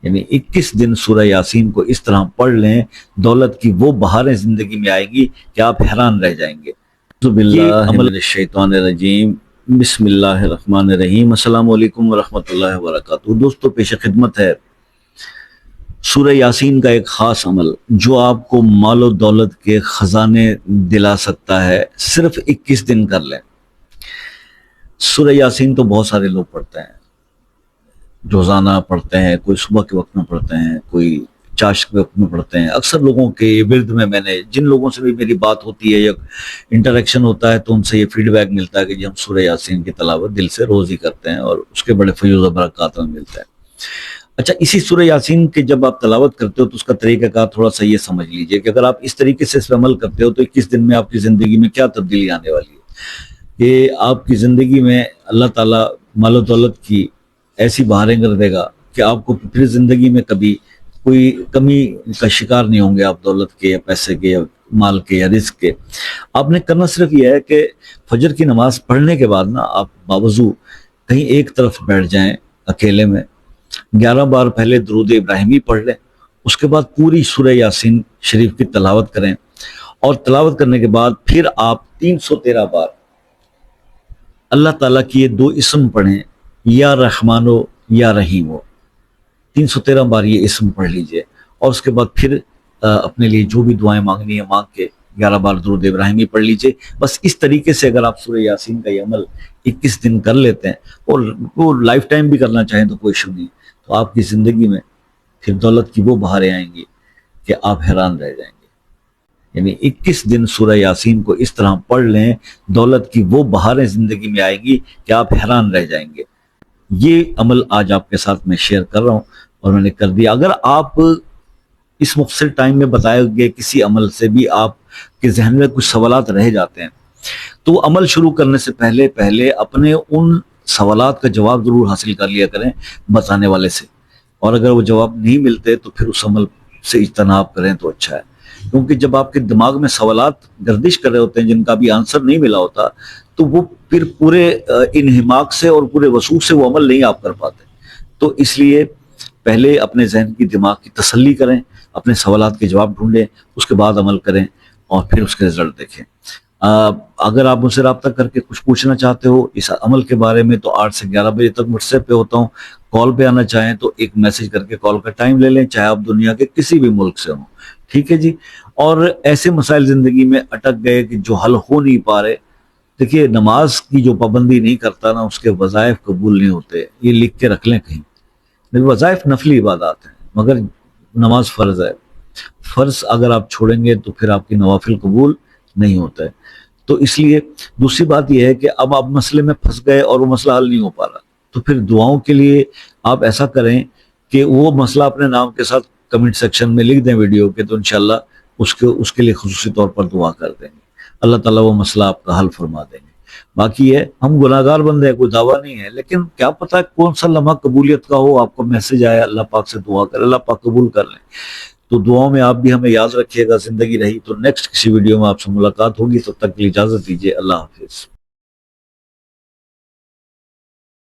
یعنی 21 دن سورہ یاسین کو اس طرح پڑھ لیں، دولت کی وہ بہاریں زندگی میں آئیں گی کہ آپ حیران رہ جائیں گے۔ من الشیطان الرجیم، بسم اللہ الرحمن الرحیم۔ السلام علیکم ورحمۃ اللہ وبرکاتہ۔ دوستو، پیش خدمت ہے سورہ یاسین کا ایک خاص عمل جو آپ کو مال و دولت کے خزانے دلا سکتا ہے۔ صرف 21 دن کر لیں۔ سورہ یاسین تو بہت سارے لوگ پڑھتے ہیں، روزانہ پڑھتے ہیں، کوئی صبح کے وقت میں پڑھتے ہیں، کوئی چاشت کے وقت میں پڑھتے ہیں۔ اکثر لوگوں کے ورد میں نے جن لوگوں سے بھی میری بات ہوتی ہے یا انٹریکشن ہوتا ہے تو ان سے یہ فیڈ بیک ملتا ہے کہ جی ہم سورہ یاسین کی تلاوت دل سے روز ہی کرتے ہیں اور اس کے بڑے فیوز و برکات میں ملتا ہے۔ اچھا، اسی سورہ یاسین کے جب آپ تلاوت کرتے ہو تو اس کا طریقہ کار تھوڑا سا یہ سمجھ لیجئے کہ اگر آپ اس طریقے سے اس پہ عمل کرتے ہو تو 21 دن میں آپ کی زندگی میں کیا تبدیلی آنے والی ہے کہ آپ کی زندگی میں اللہ تعالیٰ مال و دولت کی ایسی بہاریں کر دے گا کہ آپ کو پھر زندگی میں کبھی کوئی کمی کا شکار نہیں ہوں گے، آپ دولت کے یا پیسے کے یا مال کے یا رزق کے۔ آپ نے کرنا صرف یہ ہے کہ فجر کی نماز پڑھنے کے بعد نا آپ باوضو کہیں ایک طرف بیٹھ جائیں اکیلے میں، 11 بار پہلے درود ابراہیمی پڑھ لیں، اس کے بعد پوری سورہ یاسین شریف کی تلاوت کریں، اور تلاوت کرنے کے بعد پھر آپ 313 بار اللہ تعالیٰ کی یہ 2 اسم پڑھیں، یا رحمان و یا رحیم ہو۔ 313 بار یہ اسم پڑھ لیجئے، اور اس کے بعد پھر اپنے لیے جو بھی دعائیں مانگنی ہے مانگ کے 11 بار درود ابراہیمی پڑھ لیجئے۔ بس اس طریقے سے اگر آپ سورہ یاسین کا یہ عمل 21 دن کر لیتے ہیں، اور وہ لائف ٹائم بھی کرنا چاہیں تو کوئی ایشو نہیں، تو آپ کی زندگی میں پھر دولت کی وہ بہاریں آئیں گی کہ آپ حیران رہ جائیں گے۔ یعنی 21 دن سورہ یاسین کو اس طرح پڑھ لیں، دولت کی وہ بہاریں زندگی میں آئیں گی کہ آپ حیران رہ جائیں گے۔ یہ عمل آج آپ کے ساتھ میں شیئر کر رہا ہوں اور میں نے کر دیا۔ اگر آپ اس مختصر ٹائم میں بتائے گئے کسی عمل سے بھی آپ کے ذہن میں کچھ سوالات رہ جاتے ہیں تو عمل شروع کرنے سے پہلے اپنے ان سوالات کا جواب ضرور حاصل کر لیا کریں بتانے والے سے، اور اگر وہ جواب نہیں ملتے تو پھر اس عمل سے اجتناب کریں تو اچھا ہے، کیونکہ جب آپ کے دماغ میں سوالات گردش کر رہے ہوتے ہیں جن کا بھی آنسر نہیں ملا ہوتا تو وہ پھر پورے انہماک سے اور پورے وسوخ سے وہ عمل نہیں آپ کر پاتے۔ تو اس لیے پہلے اپنے ذہن کی دماغ کی تسلی کریں، اپنے سوالات کے جواب ڈھونڈیں، اس کے بعد عمل کریں اور پھر اس کے رزلٹ دیکھیں۔ اگر آپ مجھ سے رابطہ کر کے کچھ پوچھنا چاہتے ہو اس عمل کے بارے میں تو 8 سے 11 بجے تک واٹس ایپ پہ ہوتا ہوں۔ کال پہ آنا چاہیں تو ایک میسج کر کے کال کا ٹائم لے لیں، چاہے آپ دنیا کے کسی بھی ملک سے ہوں، ٹھیک ہے جی۔ اور ایسے مسائل زندگی میں اٹک گئے کہ جو حل ہو نہیں پا رہے، دیکھیے نماز کی جو پابندی نہیں کرتا نا اس کے وظائف قبول نہیں ہوتے، یہ لکھ کے رکھ لیں کہیں۔ وظائف نفلی عبادات ہیں مگر نماز فرض ہے، فرض اگر آپ چھوڑیں گے تو پھر آپ کی نوافل قبول نہیں ہوتا ہے۔ تو اس لیے دوسری بات یہ ہے کہ اب آپ مسئلے میں پھنس گئے اور وہ مسئلہ حل نہیں ہو پا رہا تو پھر دعاؤں کے لیے آپ ایسا کریں کہ وہ مسئلہ اپنے نام کے ساتھ کمنٹ سیکشن میں لکھ دیں ویڈیو کے، تو انشاءاللہ اس کے لیے خصوصی طور پر دعا کر دیں گے، اللہ تعالیٰ وہ مسئلہ آپ کا حل فرما دیں گے۔ باقی ہے ہم گناہگار بندے ہیں، کوئی دعویٰ نہیں ہے، لیکن کیا پتہ کون سا لمحہ قبولیت کا ہو، آپ کو میسج آیا، اللہ پاک سے دعا کر، اللہ پاک قبول کر لیں۔ تو دعاؤں میں آپ بھی ہمیں یاد رکھیے گا۔ زندگی رہی تو نیکسٹ کسی ویڈیو میں آپ سے ملاقات ہوگی، تب تک کے لیے اجازت دیجیے، اللہ حافظ۔